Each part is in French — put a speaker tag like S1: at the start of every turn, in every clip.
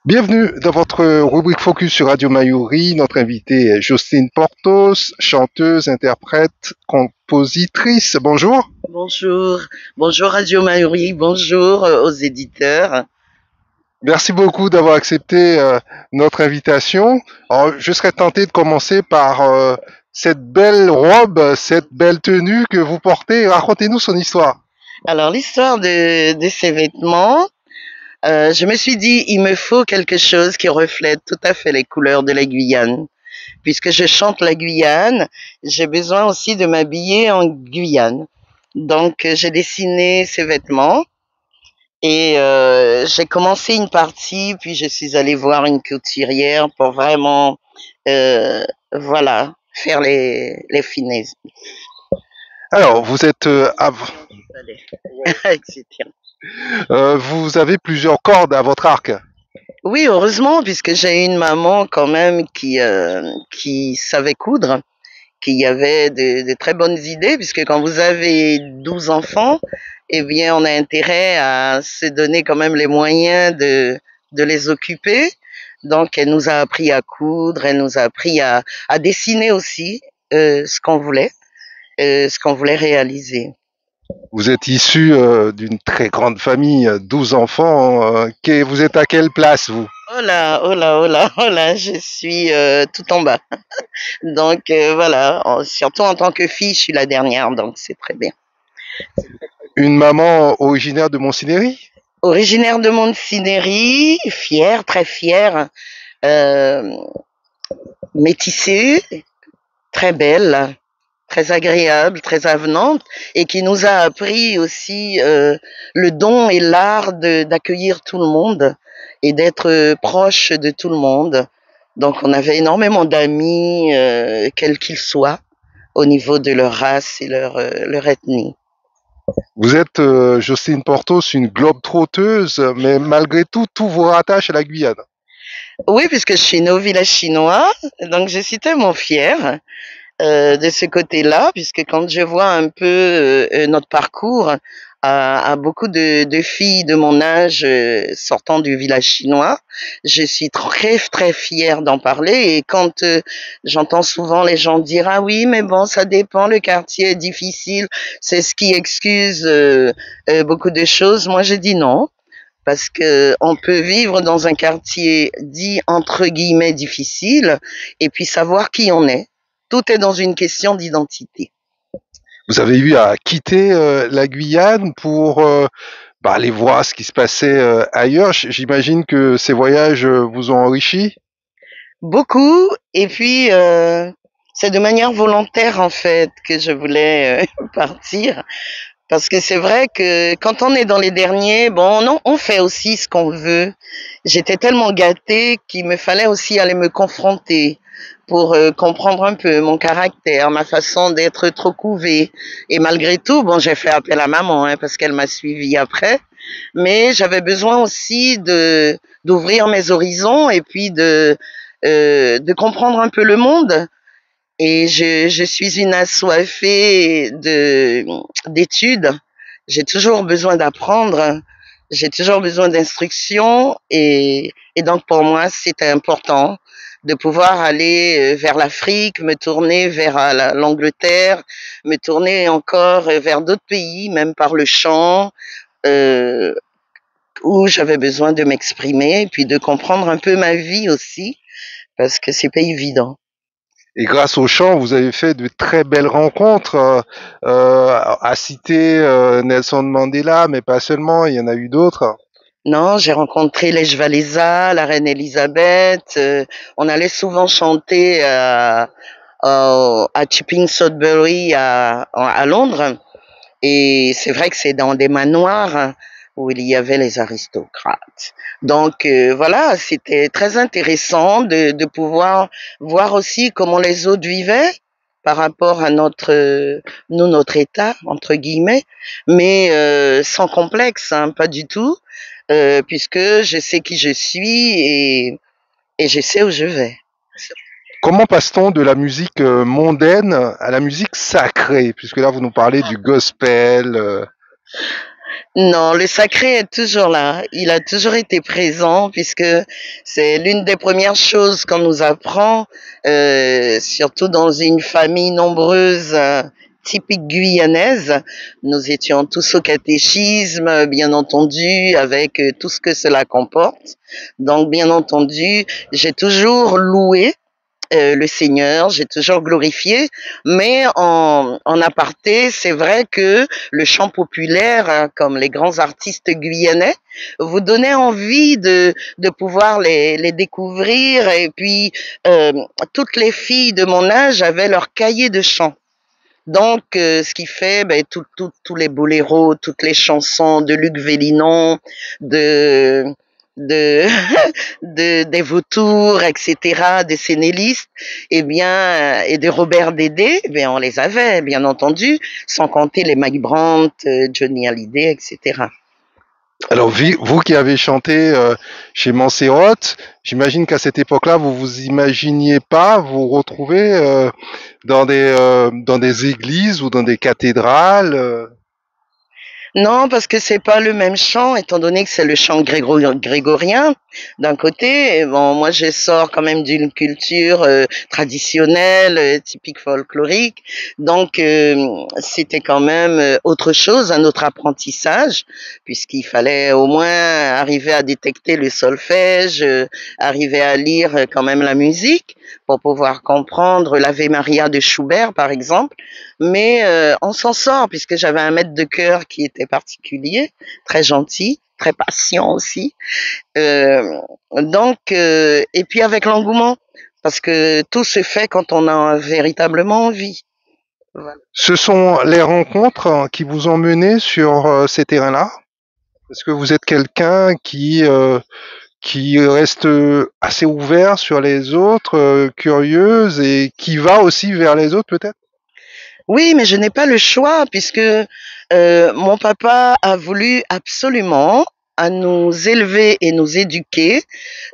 S1: Bienvenue dans votre rubrique Focus sur Radio Mayuri. Notre invitée est Jocelyne Portos, chanteuse, interprète, compositrice. Bonjour.
S2: Bonjour, bonjour Radio Mayuri, bonjour aux éditeurs.
S1: Merci beaucoup d'avoir accepté notre invitation. Alors, je serais tenté de commencer par cette belle robe, cette belle tenue que vous portez. Racontez-nous son histoire.
S2: Alors l'histoire de ces vêtements, je me suis dit il me faut quelque chose qui reflète tout à fait les couleurs de la Guyane. Puisque je chante la Guyane, j'ai besoin aussi de m'habiller en Guyane. Donc j'ai dessiné ces vêtements et j'ai commencé une partie, puis je suis allée voir une couturière pour vraiment, voilà, faire les finesses.
S1: Alors, vous êtes,
S2: Etc.
S1: vous avez plusieurs cordes à votre arc.
S2: Oui, heureusement, puisque j'ai une maman quand même qui savait coudre, qui avait de très bonnes idées, puisque quand vous avez 12 enfants, eh bien, on a intérêt à se donner quand même les moyens de les occuper. Donc, elle nous a appris à coudre, elle nous a appris à dessiner aussi ce qu'on voulait réaliser.
S1: Vous êtes issu d'une très grande famille, 12 enfants. Vous êtes à quelle place, vous?
S2: Oh là, oh là, oh là, oh là, je suis tout en bas. Donc voilà, surtout en tant que fille, je suis la dernière, donc c'est très bien.
S1: Une maman originaire de Montsinéry?
S2: Originaire de Montsinéry, fière, très fière, euh, métissée, très belle, très agréable, très avenante, et qui nous a appris aussi le don et l'art d'accueillir tout le monde et d'être proche de tout le monde. Donc on avait énormément d'amis, quels qu'ils soient, au niveau de leur race et leur ethnie.
S1: Vous êtes, Jocelyne Portos, une globe-trotteuse, mais malgré tout, tout vous rattache à la Guyane.
S2: Oui, puisque je suis née au village chinois, donc je suis tellement fière de ce côté-là, puisque quand je vois un peu notre parcours à beaucoup de filles de mon âge sortant du village chinois, je suis très très fière d'en parler. Et quand j'entends souvent les gens dire ah oui mais bon ça dépend, le quartier est difficile, c'est ce qui excuse beaucoup de choses. Moi je dis non. Parce que on peut vivre dans un quartier dit entre guillemets difficile et puis savoir qui on est. Tout est dans une question d'identité.
S1: Vous avez eu à quitter la Guyane pour aller voir ce qui se passait ailleurs. J'imagine que ces voyages vous ont enrichi.
S2: Beaucoup, et puis c'est de manière volontaire en fait que je voulais partir. Parce que c'est vrai que quand on est dans les derniers, bon, non, on fait aussi ce qu'on veut. J'étais tellement gâtée qu'il me fallait aussi aller me confronter pour comprendre un peu mon caractère, ma façon d'être trop couvée. Et malgré tout, bon, j'ai fait appel à maman hein, parce qu'elle m'a suivi après. Mais j'avais besoin aussi de d'ouvrir mes horizons et puis de comprendre un peu le monde. Et je suis une assoiffée d'études. J'ai toujours besoin d'apprendre. J'ai toujours besoin d'instruction. Et donc, pour moi, c'était important de pouvoir aller vers l'Afrique, me tourner vers l'Angleterre, me tourner encore vers d'autres pays, même par le chant, euh, où j'avais besoin de m'exprimer et puis de comprendre un peu ma vie aussi, parce que c'est pas évident.
S1: Et grâce au chant, vous avez fait de très belles rencontres. À citer Nelson Mandela, mais pas seulement, il y en a eu d'autres.
S2: Non, j'ai rencontré Lech Walesa, la reine Elisabeth. On allait souvent chanter à Chipping Sudbury à Londres. Et c'est vrai que c'est dans des manoirs où il y avait les aristocrates. Donc voilà, c'était très intéressant de pouvoir voir aussi comment les autres vivaient par rapport à notre état entre guillemets, mais sans complexe, hein, pas du tout, puisque je sais qui je suis et je sais où je vais.
S1: Comment passe-t-on de la musique mondaine à la musique sacrée? Puisque là, vous nous parlez du gospel.
S2: Non, le sacré est toujours là. Il a toujours été présent puisque c'est l'une des premières choses qu'on nous apprend, surtout dans une famille nombreuse, typique guyanaise. Nous étions tous au catéchisme, bien entendu, avec tout ce que cela comporte. Donc, bien entendu, j'ai toujours loué le Seigneur, j'ai toujours glorifié, mais en aparté, c'est vrai que le chant populaire, hein, comme les grands artistes guyanais, vous donnait envie de pouvoir les découvrir, et puis euh, toutes les filles de mon âge avaient leur cahier de chant. Donc, ce qui fait ben, tous les boléros, toutes les chansons de Luc Vélinon, de de, des Vautours, etc., des Sénélistes, eh bien, et de Robert Dédé, eh bien, on les avait, bien entendu, sans compter les Mike Brandt, Johnny Hallyday, etc.
S1: Alors, vous qui avez chanté chez Montserrat, j'imagine qu'à cette époque-là, vous vous imaginiez pas vous retrouver dans des églises ou dans des cathédrales.
S2: Non, parce que c'est pas le même chant, étant donné que c'est le chant grégorien d'un côté. Et bon, moi, je sors quand même d'une culture traditionnelle, typique folklorique. Donc, c'était quand même autre chose, un autre apprentissage, puisqu'il fallait au moins arriver à détecter le solfège, arriver à lire quand même la musique pour pouvoir comprendre l'Ave Maria de Schubert, par exemple. Mais on s'en sort puisque j'avais un maître de chœur qui était particulier, très gentil, très patient aussi. Et puis avec l'engouement, parce que tout se fait quand on a véritablement envie. Voilà.
S1: Ce sont les rencontres qui vous ont mené sur ces terrains-là? Est-ce que vous êtes quelqu'un qui reste assez ouvert sur les autres, curieuse et qui va aussi vers les autres peut-être?
S2: Oui, mais je n'ai pas le choix puisque mon papa a voulu absolument à nous élever et nous éduquer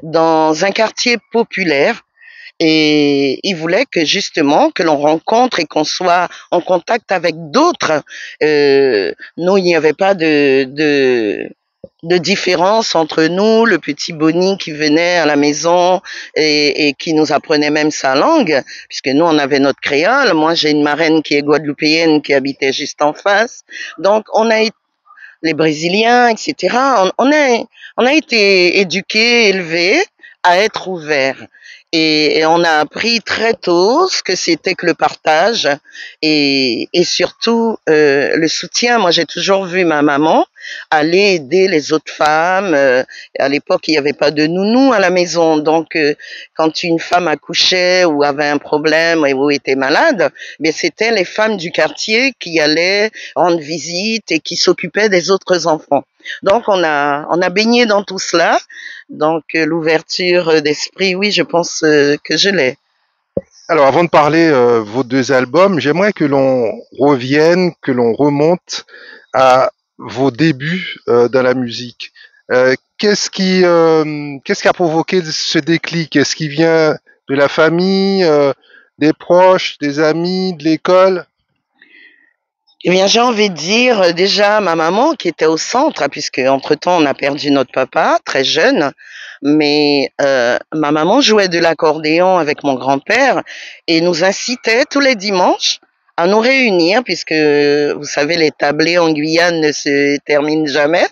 S2: dans un quartier populaire. Et il voulait que justement que l'on rencontre et qu'on soit en contact avec d'autres. Nous, il n'y avait pas de différence entre nous, le petit Bonnie qui venait à la maison et qui nous apprenait même sa langue, puisque nous, on avait notre créole. Moi, j'ai une marraine qui est guadeloupéenne qui habitait juste en face. Donc, on a été les Brésiliens, etc. On a été éduqués, élevés à être ouverts. Et on a appris très tôt ce que c'était que le partage et surtout le soutien. Moi, j'ai toujours vu ma maman aller aider les autres femmes. À l'époque, il n'y avait pas de nounou à la maison. Donc, quand une femme accouchait ou avait un problème ou était malade, bien, c'était les femmes du quartier qui allaient rendre visite et qui s'occupaient des autres enfants. Donc, on a baigné dans tout cela. Donc, l'ouverture d'esprit, oui, je pense que je l'ai.
S1: Alors avant de parler vos deux albums, j'aimerais que l'on revienne, que l'on remonte à vos débuts dans la musique. Qu'est-ce qui a provoqué ce déclic? Est-ce qui vient de la famille, des proches, des amis, de l'école?
S2: Eh bien, j'ai envie de dire déjà ma maman qui était au centre, hein, puisque entre-temps on a perdu notre papa très jeune, mais ma maman jouait de l'accordéon avec mon grand-père et nous incitait tous les dimanches à nous réunir, puisque vous savez les tablés en Guyane ne se terminent jamais.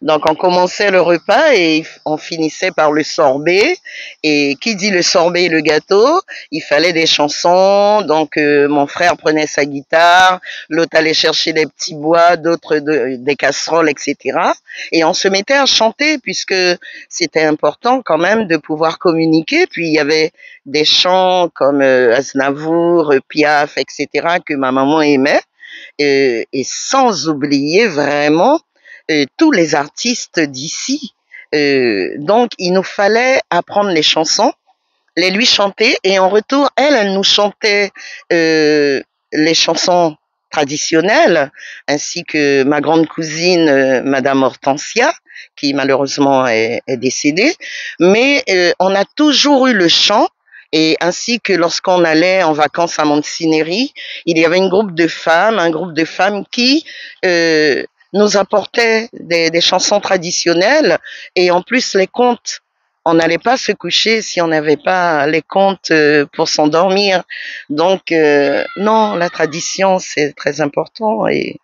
S2: Donc on commençait le repas et on finissait par le sorbet. Et qui dit le sorbet et le gâteau, il fallait des chansons. Donc mon frère prenait sa guitare, l'autre allait chercher des petits bois, d'autres des casseroles, etc. Et on se mettait à chanter puisque c'était important quand même de pouvoir communiquer. Puis il y avait des chants comme Aznavour, Piaf, etc. que ma maman aimait. Et sans oublier vraiment tous les artistes d'ici. Donc il nous fallait apprendre les chansons, les lui chanter et en retour, elle nous chantait les chansons traditionnelles, ainsi que ma grande cousine, Madame Hortensia, qui malheureusement est décédée. Mais on a toujours eu le chant. Et ainsi que lorsqu'on allait en vacances à Montsinéry, il y avait un groupe de femmes qui nous apportait des chansons traditionnelles et en plus les contes. On n'allait pas se coucher si on n'avait pas les contes pour s'endormir. Donc non, la tradition c'est très important et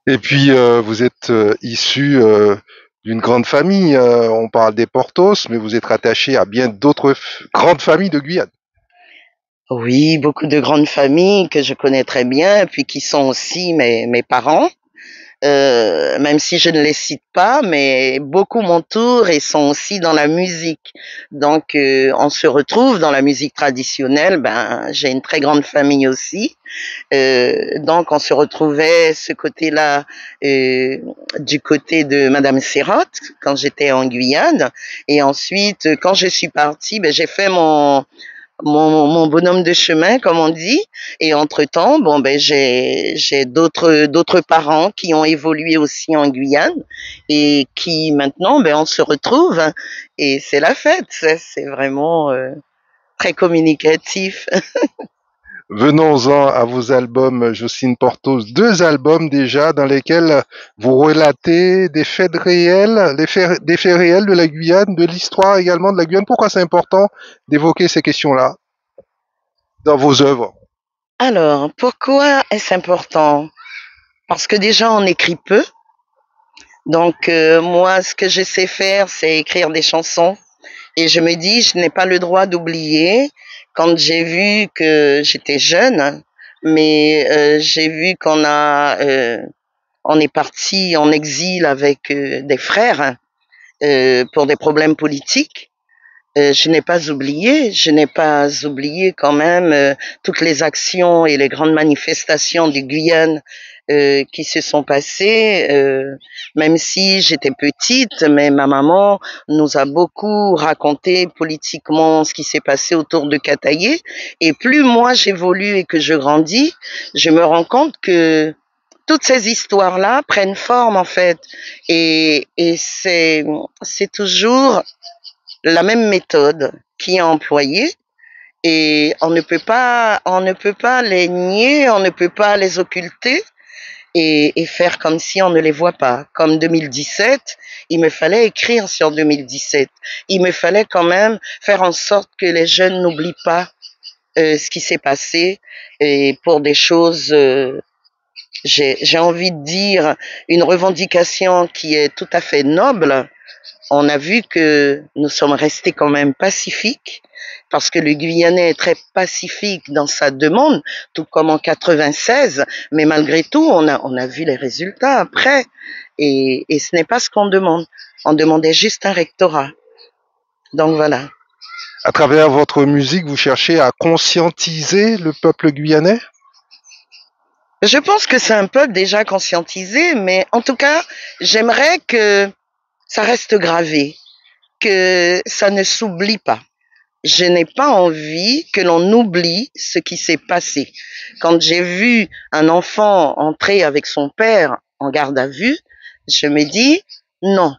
S1: Et puis, vous êtes issu d'une grande famille. On parle des Portos, mais vous êtes rattaché à bien d'autres grandes familles de Guyane.
S2: oui, beaucoup de grandes familles que je connais très bien, puis qui sont aussi mes parents. Même si je ne les cite pas, mais beaucoup m'entourent et sont aussi dans la musique. Donc, on se retrouve dans la musique traditionnelle. Ben, j'ai une très grande famille aussi. Donc, on se retrouvait ce côté-là du côté de Madame Serrotte quand j'étais en Guyane. Et ensuite, quand je suis partie, ben, j'ai fait mon bonhomme de chemin, comme on dit. Et entre-temps, bon, ben, j'ai d'autres parents qui ont évolué aussi en Guyane et qui maintenant, ben, on se retrouve et c'est la fête. C'est vraiment très communicatif.
S1: Venons-en à vos albums, Jocelyne Portos, deux albums déjà dans lesquels vous relatez des faits réels, des faits réels de la Guyane, de l'histoire également de la Guyane. Pourquoi c'est important d'évoquer ces questions-là dans vos œuvres?
S2: Alors, pourquoi est-ce important? Parce que déjà, on écrit peu. Donc, moi, ce que je sais faire, c'est écrire des chansons. Et je me dis, je n'ai pas le droit d'oublier. Quand j'ai vu que j'étais jeune, mais j'ai vu on est parti en exil avec des frères pour des problèmes politiques. Je n'ai pas oublié quand même toutes les actions et les grandes manifestations de Guyane qui se sont passées, même si j'étais petite, mais ma maman nous a beaucoup raconté politiquement ce qui s'est passé autour de Kataïé. Et plus moi j'évolue et que je grandis, je me rends compte que toutes ces histoires-là prennent forme en fait. Et c'est toujours la même méthode qui est employée et on ne peut pas les nier, on ne peut pas les occulter et faire comme si on ne les voit pas. Comme 2017, il me fallait écrire sur 2017. Il me fallait quand même faire en sorte que les jeunes n'oublient pas ce qui s'est passé et pour des choses, j'ai envie de dire, une revendication qui est tout à fait noble. On a vu que nous sommes restés quand même pacifiques, parce que le Guyanais est très pacifique dans sa demande, tout comme en 96, mais malgré tout, on a vu les résultats après, et ce n'est pas ce qu'on demande. On demandait juste un rectorat. Donc voilà.
S1: À travers votre musique, vous cherchez à conscientiser le peuple guyanais?
S2: Je pense que c'est un peuple déjà conscientisé, mais en tout cas, j'aimerais que ça reste gravé, que ça ne s'oublie pas. Je n'ai pas envie que l'on oublie ce qui s'est passé. Quand j'ai vu un enfant entrer avec son père en garde à vue, je me dis non.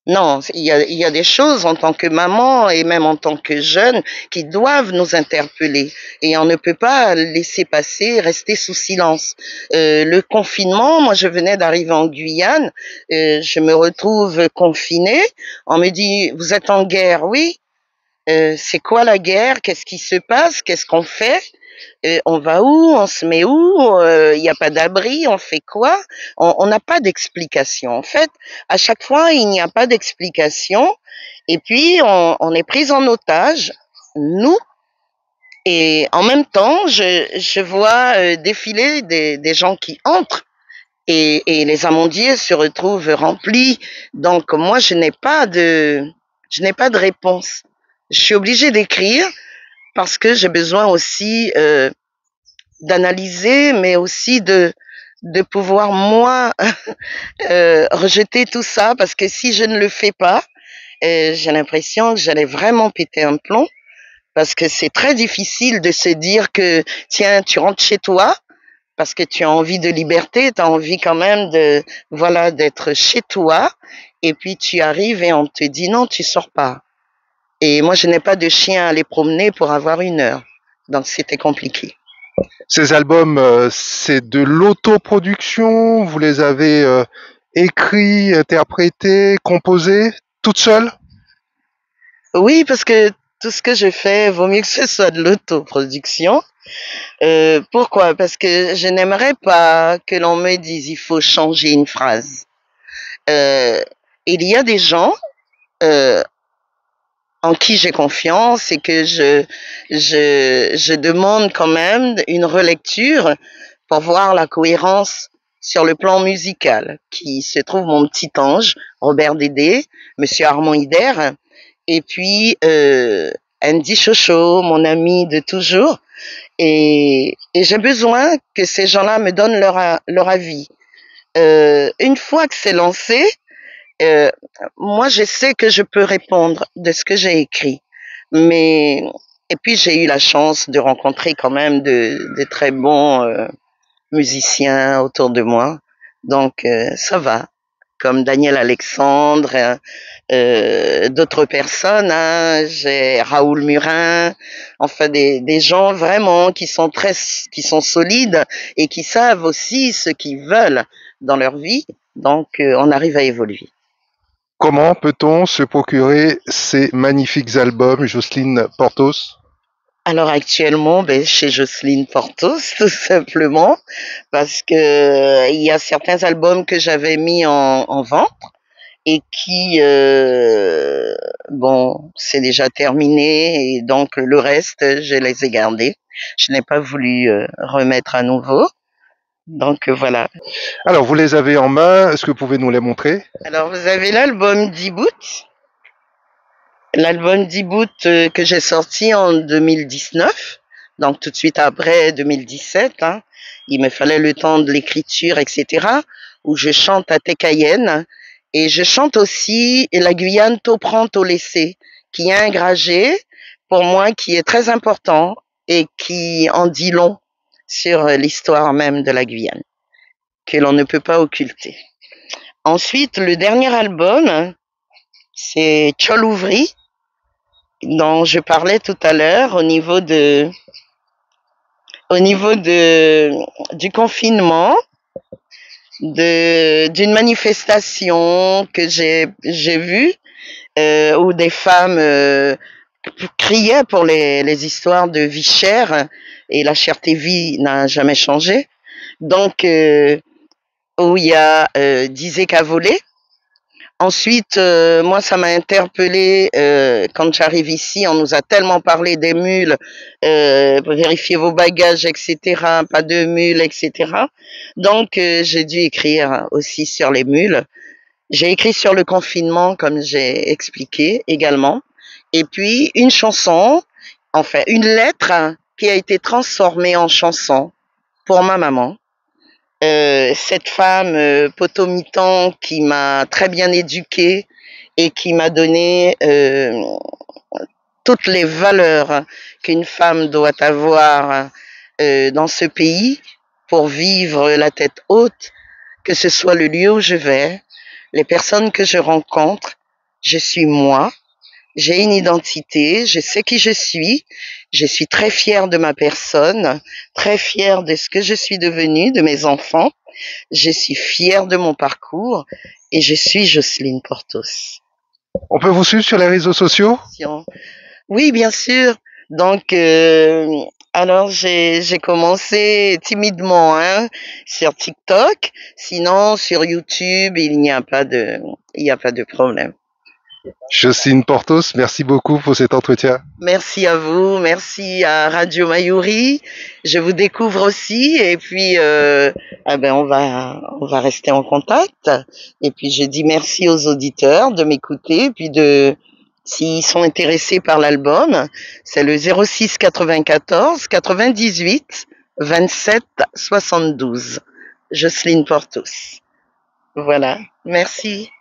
S2: Non, il y a des choses en tant que maman et même en tant que jeune qui doivent nous interpeller et on ne peut pas laisser passer, rester sous silence. Le confinement, moi je venais d'arriver en Guyane, je me retrouve confinée, on me dit vous êtes en guerre, oui, c'est quoi la guerre? Qu'est-ce qui se passe? Qu'est-ce qu'on fait? On va où? On se met où? Il n'y a pas d'abri, on fait quoi? On n'a pas d'explication. En fait, à chaque fois, il n'y a pas d'explication. Et puis, on est pris en otage, nous. Et en même temps, je vois défiler des gens qui entrent et les amandiers se retrouvent remplis. Donc, moi, je n'ai pas de réponse. Je suis obligée d'écrire parce que j'ai besoin aussi d'analyser, mais aussi de pouvoir moi rejeter tout ça, parce que si je ne le fais pas, j'ai l'impression que j'allais vraiment péter un plomb, parce que c'est très difficile de se dire que tiens, tu rentres chez toi parce que tu as envie de liberté, tu as envie quand même de voilà d'être chez toi, et puis tu arrives et on te dit non, tu sors pas. Et moi, je n'ai pas de chien à aller promener pour avoir une heure. Donc, c'était compliqué.
S1: Ces albums, c'est de l'autoproduction, vous les avez écrits, interprétés, composés, toute seule?
S2: Oui, parce que tout ce que je fais, vaut mieux que ce soit de l'autoproduction. Pourquoi? Parce que je n'aimerais pas que l'on me dise il faut changer une phrase. Euh, il y a des gens euh, en qui j'ai confiance et que je demande quand même une relecture pour voir la cohérence sur le plan musical, qui se trouve mon petit ange, Robert Dédé, Monsieur Armand Hider, et puis Andy Chocho, mon ami de toujours. Et j'ai besoin que ces gens-là me donnent leur avis. Une fois que c'est lancé, euh, moi je sais que je peux répondre de ce que j'ai écrit. Mais et puis j'ai eu la chance de rencontrer quand même de très bons musiciens autour de moi. Donc ça va. Comme Daniel Alexandre, d'autres personnes, hein, j'ai Raoul Murin, enfin des gens vraiment qui sont solides et qui savent aussi ce qu'ils veulent dans leur vie. Donc on arrive à évoluer.
S1: Comment peut-on se procurer ces magnifiques albums, Jocelyne Portos?
S2: Alors actuellement, ben, chez Jocelyne Portos, tout simplement, parce que il y a certains albums que j'avais mis en vente et qui, bon, c'est déjà terminé et donc le reste, je les ai gardés. Je n'ai pas voulu remettre à nouveau. Donc voilà.
S1: Alors, vous les avez en main, est-ce que vous pouvez nous les montrer?
S2: Alors vous avez l'album d'Iboot, l'album d'Iboot que j'ai sorti en 2019, donc tout de suite après 2017. Hein. Il me fallait le temps de l'écriture, etc. Où je chante à Tekayen et je chante aussi la Guyane Tôt prend tôt laissé, qui est un gragé pour moi qui est très important et qui en dit long sur l'histoire même de la Guyane, que l'on ne peut pas occulter. Ensuite, le dernier album, c'est Cholouvri, dont je parlais tout à l'heure au niveau du confinement, d'une manifestation que j'ai vue où des femmes criaient pour les histoires de vie chère et la cherté vie n'a jamais changé. Donc où il y a Disait qu'à voler. Ensuite, moi, ça m'a interpellée quand j'arrive ici. On nous a tellement parlé des mules, vérifiez vos bagages, etc. Pas de mules, etc. Donc, j'ai dû écrire aussi sur les mules. J'ai écrit sur le confinement, comme j'ai expliqué également. Et puis, une chanson, enfin, une lettre qui a été transformée en chanson pour ma maman. Cette femme potomitan qui m'a très bien éduquée et qui m'a donné toutes les valeurs qu'une femme doit avoir dans ce pays pour vivre la tête haute, que ce soit le lieu où je vais, les personnes que je rencontre, je suis moi, j'ai une identité, je sais qui je suis très fière de ma personne, très fière de ce que je suis devenue, de mes enfants, je suis fière de mon parcours et je suis Jocelyne Portos.
S1: On peut vous suivre sur les réseaux sociaux?
S2: Oui, bien sûr. Donc, alors j'ai commencé timidement hein, sur TikTok. Sinon, sur YouTube, il n'y a pas de problème.
S1: Jocelyne Portos, merci beaucoup pour cet entretien.
S2: Merci à vous, merci à Radio Mayuri. Je vous découvre aussi et puis ah ben on va rester en contact. Et puis je dis merci aux auditeurs de m'écouter, puis de s'ils sont intéressés par l'album, c'est le 06 94 98 27 72. Jocelyne Portos. Voilà, merci.